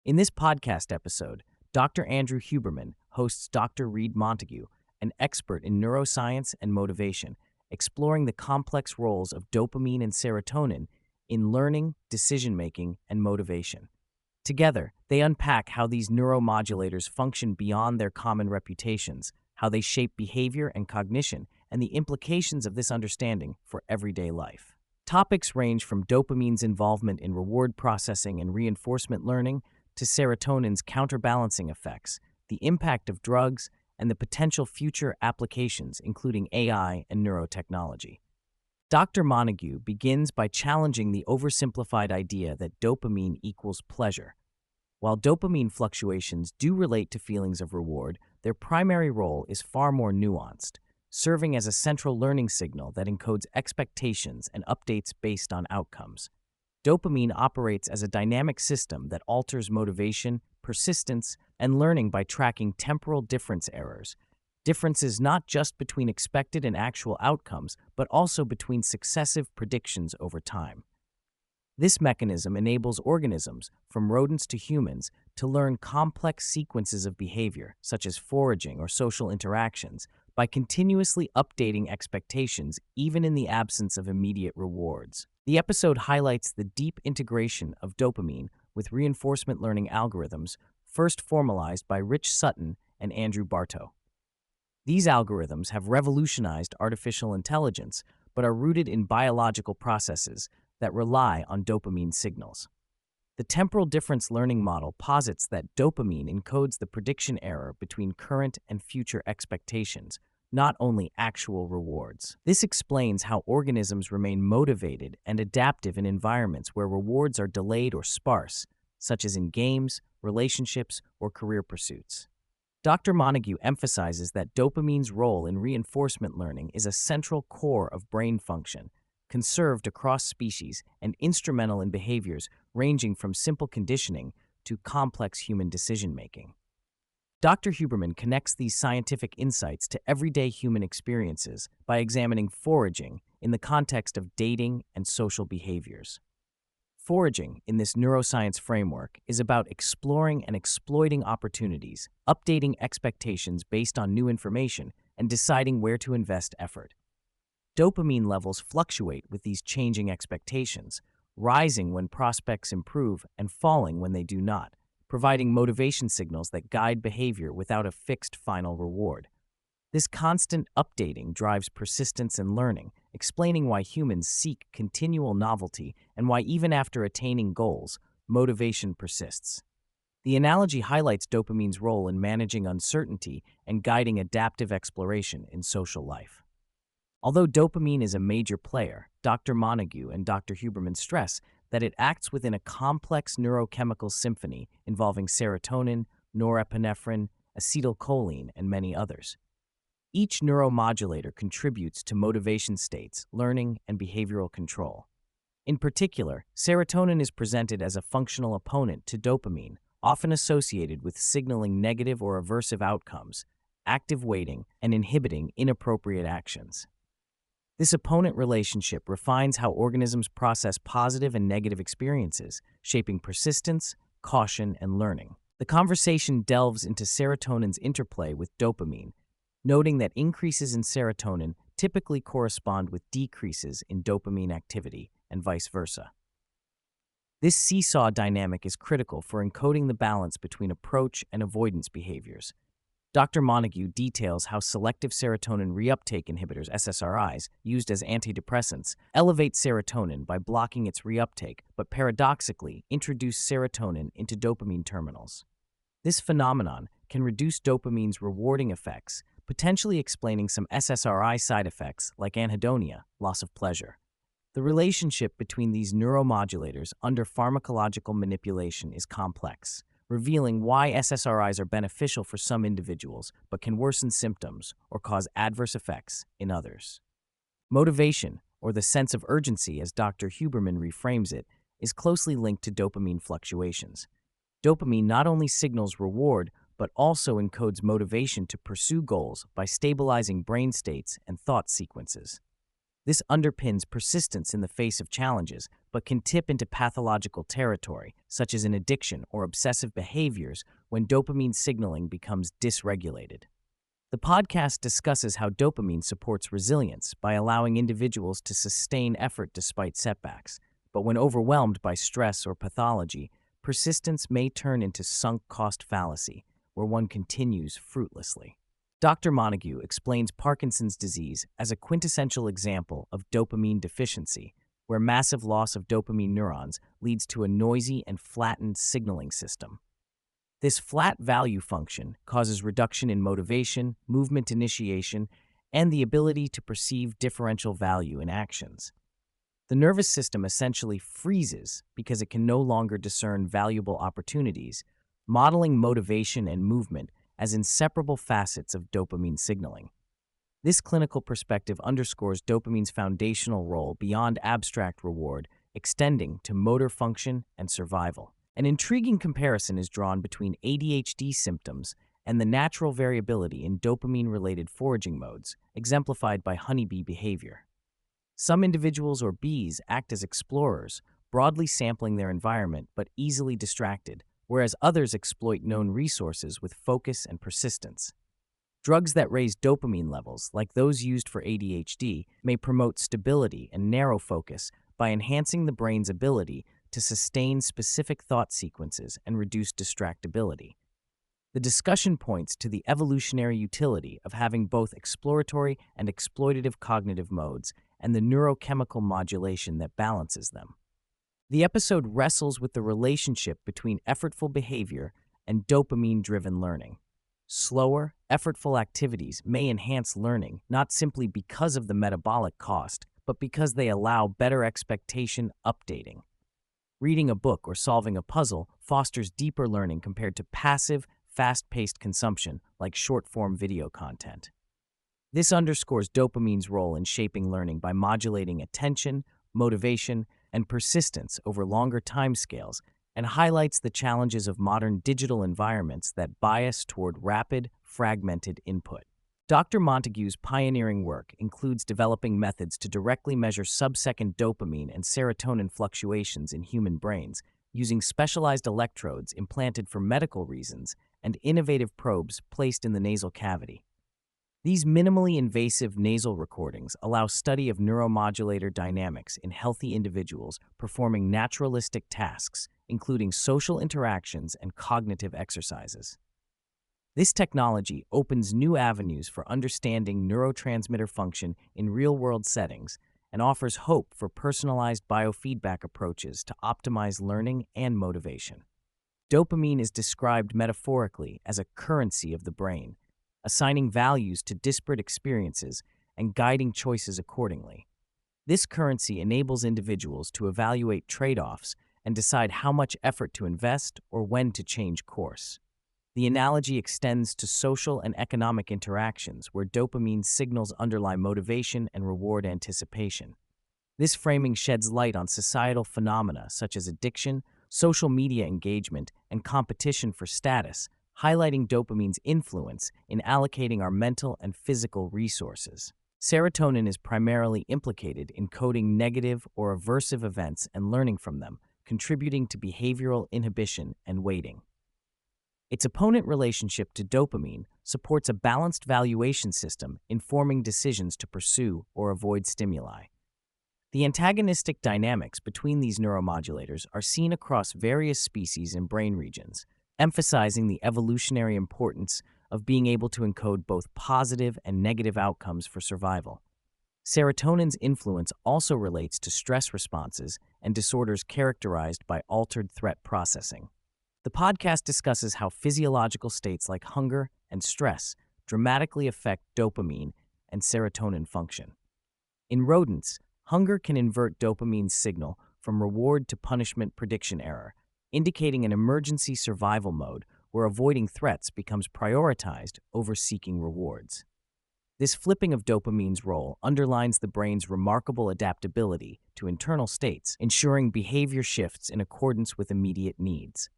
In this podcast episode, Dr. Andrew Huberman hosts Dr. Read Montague, an expert in neuroscience and motivation, exploring the complex roles of dopamine and serotonin in learning, decision-making, and motivation. Together, they unpack how these neuromodulators function beyond their common reputations, how they shape behavior and cognition, and the implications of this understanding for everyday life. Topics range from dopamine's involvement in reward processing and reinforcement learning to serotonin's counterbalancing effects, the impact of drugs, and the potential future applications, including AI and neurotechnology. Dr. Montague begins by challenging the oversimplified idea that dopamine equals pleasure. While dopamine fluctuations do relate to feelings of reward, their primary role is far more nuanced, serving as a central learning signal that encodes expectations and updates based on outcomes. Dopamine operates as a dynamic system that alters motivation, persistence, and learning by tracking temporal difference errors, differences not just between expected and actual outcomes, but also between successive predictions over time. This mechanism enables organisms, from rodents to humans, to learn complex sequences of behavior, such as foraging or social interactions, by continuously updating expectations even in the absence of immediate rewards. The episode highlights the deep integration of dopamine with reinforcement learning algorithms, first formalized by Rich Sutton and Andrew Bartow. These algorithms have revolutionized artificial intelligence, but are rooted in biological processes that rely on dopamine signals. The temporal difference learning model posits that dopamine encodes the prediction error between current and future expectations, not only actual rewards. This explains how organisms remain motivated and adaptive in environments where rewards are delayed or sparse, such as in games, relationships, or career pursuits. Dr. Montague emphasizes that dopamine's role in reinforcement learning is a central core of brain function, conserved across species and instrumental in behaviors ranging from simple conditioning to complex human decision-making. Dr. Huberman connects these scientific insights to everyday human experiences by examining foraging in the context of dating and social behaviors. Foraging, in this neuroscience framework, is about exploring and exploiting opportunities, updating expectations based on new information, and deciding where to invest effort. Dopamine levels fluctuate with these changing expectations, rising when prospects improve and falling when they do not, providing motivation signals that guide behavior without a fixed final reward. This constant updating drives persistence and learning, explaining why humans seek continual novelty and why even after attaining goals, motivation persists. The analogy highlights dopamine's role in managing uncertainty and guiding adaptive exploration in social life. Although dopamine is a major player, Dr. Montague and Dr. Huberman stress that it acts within a complex neurochemical symphony involving serotonin, norepinephrine, acetylcholine, and many others. Each neuromodulator contributes to motivation states, learning, and behavioral control. In particular, serotonin is presented as a functional opponent to dopamine, often associated with signaling negative or aversive outcomes, active waiting, and inhibiting inappropriate actions. This opponent relationship refines how organisms process positive and negative experiences, shaping persistence, caution, and learning. The conversation delves into serotonin's interplay with dopamine, noting that increases in serotonin typically correspond with decreases in dopamine activity, and vice versa. This seesaw dynamic is critical for encoding the balance between approach and avoidance behaviors. Dr. Montague details how selective serotonin reuptake inhibitors, SSRIs, used as antidepressants, elevate serotonin by blocking its reuptake, but paradoxically introduce serotonin into dopamine terminals. This phenomenon can reduce dopamine's rewarding effects, potentially explaining some SSRI side effects like anhedonia, loss of pleasure. The relationship between these neuromodulators under pharmacological manipulation is complex, revealing why SSRIs are beneficial for some individuals but can worsen symptoms or cause adverse effects in others. Motivation, or the sense of urgency as Dr. Huberman reframes it, is closely linked to dopamine fluctuations. Dopamine not only signals reward, but also encodes motivation to pursue goals by stabilizing brain states and thought sequences. This underpins persistence in the face of challenges, but can tip into pathological territory, such as in addiction or obsessive behaviors when dopamine signaling becomes dysregulated. The podcast discusses how dopamine supports resilience by allowing individuals to sustain effort despite setbacks, but when overwhelmed by stress or pathology, persistence may turn into sunk cost fallacy, where one continues fruitlessly. Dr. Montague explains Parkinson's disease as a quintessential example of dopamine deficiency, where massive loss of dopamine neurons leads to a noisy and flattened signaling system. This flat value function causes reduction in motivation, movement initiation, and the ability to perceive differential value in actions. The nervous system essentially freezes because it can no longer discern valuable opportunities, modeling motivation and movement as inseparable facets of dopamine signaling. This clinical perspective underscores dopamine's foundational role beyond abstract reward, extending to motor function and survival. An intriguing comparison is drawn between ADHD symptoms and the natural variability in dopamine-related foraging modes, exemplified by honeybee behavior. Some individuals or bees act as explorers, broadly sampling their environment but easily distracted, whereas others exploit known resources with focus and persistence. Drugs that raise dopamine levels, like those used for ADHD, may promote stability and narrow focus by enhancing the brain's ability to sustain specific thought sequences and reduce distractibility. The discussion points to the evolutionary utility of having both exploratory and exploitative cognitive modes and the neurochemical modulation that balances them. The episode wrestles with the relationship between effortful behavior and dopamine-driven learning. Slower, effortful activities may enhance learning not simply because of the metabolic cost, but because they allow better expectation updating. Reading a book or solving a puzzle fosters deeper learning compared to passive, fast-paced consumption like short-form video content. This underscores dopamine's role in shaping learning by modulating attention, motivation, and persistence over longer timescales, and highlights the challenges of modern digital environments that bias toward rapid, fragmented input. Dr. Montague's pioneering work includes developing methods to directly measure sub-second dopamine and serotonin fluctuations in human brains, using specialized electrodes implanted for medical reasons and innovative probes placed in the nasal cavity. These minimally invasive nasal recordings allow study of neuromodulator dynamics in healthy individuals performing naturalistic tasks, including social interactions and cognitive exercises. This technology opens new avenues for understanding neurotransmitter function in real-world settings and offers hope for personalized biofeedback approaches to optimize learning and motivation. Dopamine is described metaphorically as a currency of the brain, assigning values to disparate experiences and guiding choices accordingly. This currency enables individuals to evaluate trade-offs and decide how much effort to invest or when to change course. The analogy extends to social and economic interactions where dopamine signals underlie motivation and reward anticipation. This framing sheds light on societal phenomena such as addiction, social media engagement, and competition for status, highlighting dopamine's influence in allocating our mental and physical resources. Serotonin is primarily implicated in coding negative or aversive events and learning from them, contributing to behavioral inhibition and weighting. Its opponent relationship to dopamine supports a balanced valuation system informing decisions to pursue or avoid stimuli. The antagonistic dynamics between these neuromodulators are seen across various species and brain regions, emphasizing the evolutionary importance of being able to encode both positive and negative outcomes for survival. Serotonin's influence also relates to stress responses and disorders characterized by altered threat processing. The podcast discusses how physiological states like hunger and stress dramatically affect dopamine and serotonin function. In rodents, hunger can invert dopamine's signal from reward to punishment prediction error, indicating an emergency survival mode where avoiding threats becomes prioritized over seeking rewards. This flipping of dopamine's role underlines the brain's remarkable adaptability to internal states, ensuring behavior shifts in accordance with immediate needs.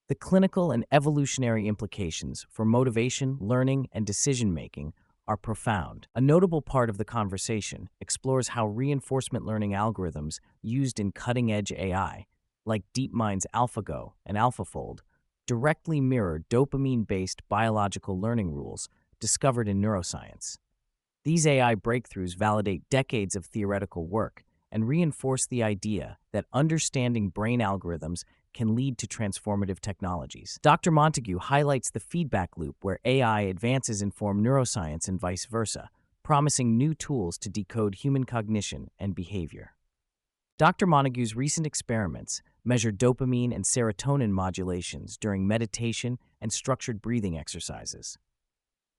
The clinical and evolutionary implications for motivation, learning, and decision-making are profound. A notable part of the conversation explores how reinforcement learning algorithms used in cutting-edge AI, like DeepMind's AlphaGo and AlphaFold, directly mirror dopamine-based biological learning rules discovered in neuroscience. These AI breakthroughs validate decades of theoretical work and reinforce the idea that understanding brain algorithms can lead to transformative technologies. Dr. Montague highlights the feedback loop where AI advances inform neuroscience and vice versa, promising new tools to decode human cognition and behavior. Dr. Montague's recent experiments measured dopamine and serotonin modulations during meditation and structured breathing exercises.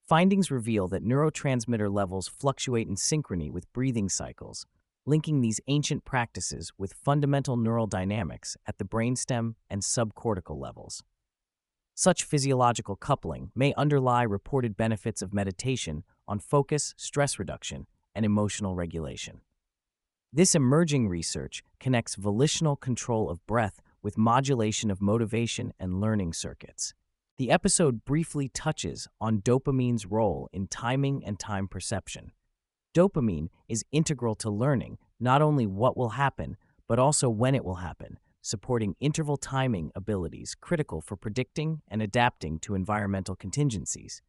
Findings reveal that neurotransmitter levels fluctuate in synchrony with breathing cycles, linking these ancient practices with fundamental neural dynamics at the brainstem and subcortical levels. Such physiological coupling may underlie reported benefits of meditation on focus, stress reduction, and emotional regulation. This emerging research connects volitional control of breath with modulation of motivation and learning circuits. The episode briefly touches on dopamine's role in timing and time perception. Dopamine is integral to learning not only what will happen, but also when it will happen, supporting interval timing abilities critical for predicting and adapting to environmental contingencies.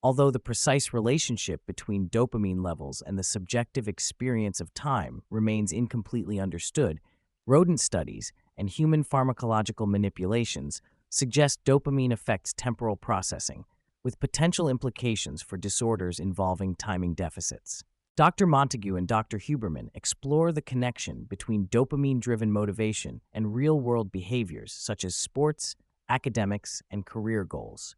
Although the precise relationship between dopamine levels and the subjective experience of time remains incompletely understood, rodent studies and human pharmacological manipulations suggest dopamine affects temporal processing, with potential implications for disorders involving timing deficits. Dr. Montague and Dr. Huberman explore the connection between dopamine-driven motivation and real-world behaviors such as sports, academics, and career goals.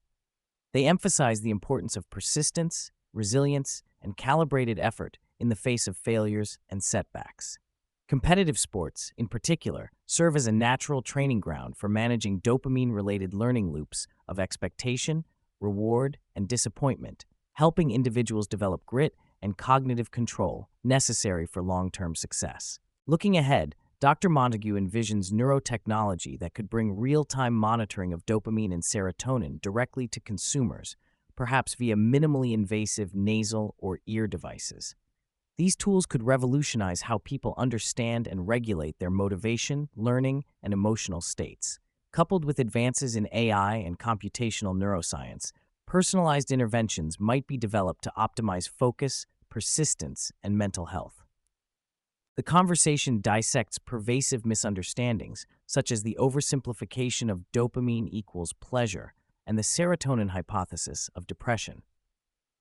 They emphasize the importance of persistence, resilience, and calibrated effort in the face of failures and setbacks. Competitive sports, in particular, serve as a natural training ground for managing dopamine-related learning loops of expectation, reward, and disappointment, helping individuals develop grit and cognitive control necessary for long-term success. Looking ahead, Dr. Montague envisions neurotechnology that could bring real-time monitoring of dopamine and serotonin directly to consumers, perhaps via minimally invasive nasal or ear devices. These tools could revolutionize how people understand and regulate their motivation, learning, and emotional states. Coupled with advances in AI and computational neuroscience, personalized interventions might be developed to optimize focus, persistence, and mental health. The conversation dissects pervasive misunderstandings, such as the oversimplification of dopamine equals pleasure and the serotonin hypothesis of depression.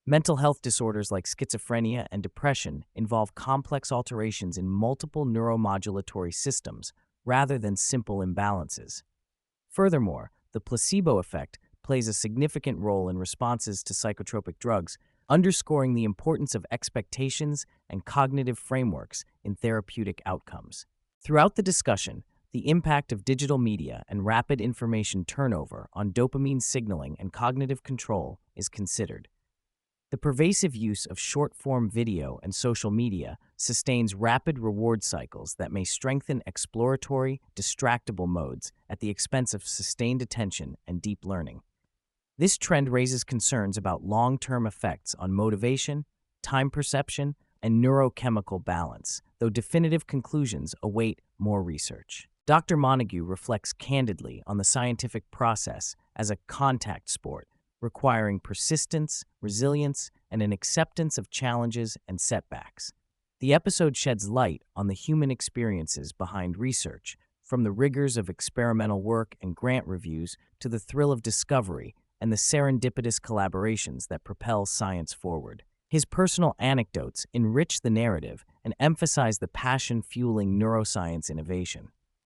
Mental health disorders like schizophrenia and depression involve complex alterations in multiple neuromodulatory systems rather than simple imbalances. Furthermore, the placebo effect plays a significant role in responses to psychotropic drugs, underscoring the importance of expectations and cognitive frameworks in therapeutic outcomes. Throughout the discussion, the impact of digital media and rapid information turnover on dopamine signaling and cognitive control is considered. The pervasive use of short-form video and social media sustains rapid reward cycles that may strengthen exploratory, distractible modes at the expense of sustained attention and deep learning. This trend raises concerns about long-term effects on motivation, time perception, and neurochemical balance, though definitive conclusions await more research. Dr. Montague reflects candidly on the scientific process as a contact sport, requiring persistence, resilience, and an acceptance of challenges and setbacks. The episode sheds light on the human experiences behind research, from the rigors of experimental work and grant reviews to the thrill of discovery and the serendipitous collaborations that propel science forward. His personal anecdotes enrich the narrative and emphasize the passion fueling neuroscience innovation.